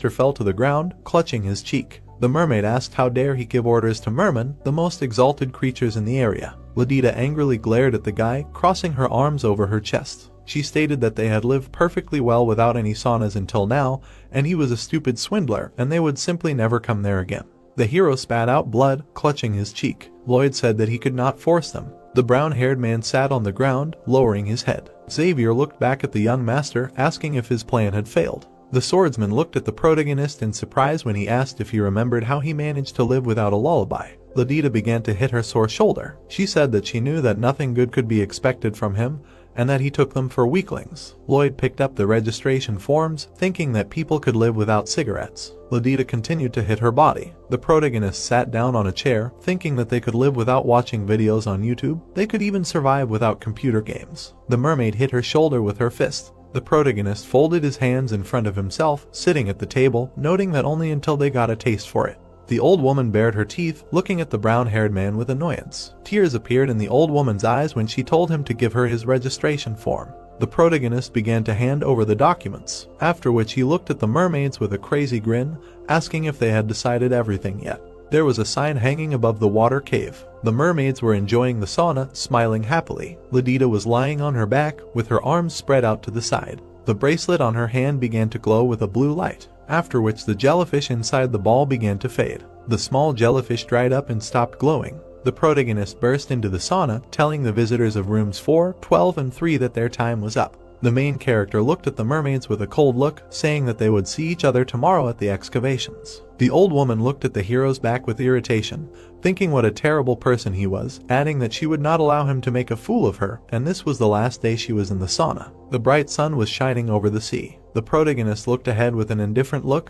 fell to the ground, clutching his cheek. The mermaid asked how dare he give orders to mermen, the most exalted creatures in the area. Ladida angrily glared at the guy, crossing her arms over her chest. She stated that they had lived perfectly well without any saunas until now, and he was a stupid swindler and they would simply never come there again. The hero spat out blood, clutching his cheek. Lloyd said that he could not force them. The brown-haired man sat on the ground, lowering his head. Xavier looked back at the young master, asking if his plan had failed. The swordsman looked at the protagonist in surprise when he asked if he remembered how he managed to live without a lullaby. Ladida began to hit her sore shoulder. She said that she knew that nothing good could be expected from him, and that he took them for weaklings. Lloyd picked up the registration forms, thinking that people could live without cigarettes. Ladida continued to hit her body. The protagonist sat down on a chair, thinking that they could live without watching videos on YouTube. They could even survive without computer games. The mermaid hit her shoulder with her fist. The protagonist folded his hands in front of himself, sitting at the table, noting that only until they got a taste for it. The old woman bared her teeth, looking at the brown-haired man with annoyance. Tears appeared in the old woman's eyes when she told him to give her his registration form. The protagonist began to hand over the documents, after which he looked at the mermaids with a crazy grin, asking if they had decided everything yet. There was a sign hanging above the water cave. The mermaids were enjoying the sauna, smiling happily. Ladida was lying on her back, with her arms spread out to the side. The bracelet on her hand began to glow with a blue light, after which the jellyfish inside the ball began to fade. The small jellyfish dried up and stopped glowing. The protagonist burst into the sauna, telling the visitors of rooms 4, 12, and 3 that their time was up. The main character looked at the mermaids with a cold look, saying that they would see each other tomorrow at the excavations. The old woman looked at the hero's back with irritation, thinking what a terrible person he was, adding that she would not allow him to make a fool of her, and this was the last day she was in the sauna. The bright sun was shining over the sea. The protagonist looked ahead with an indifferent look,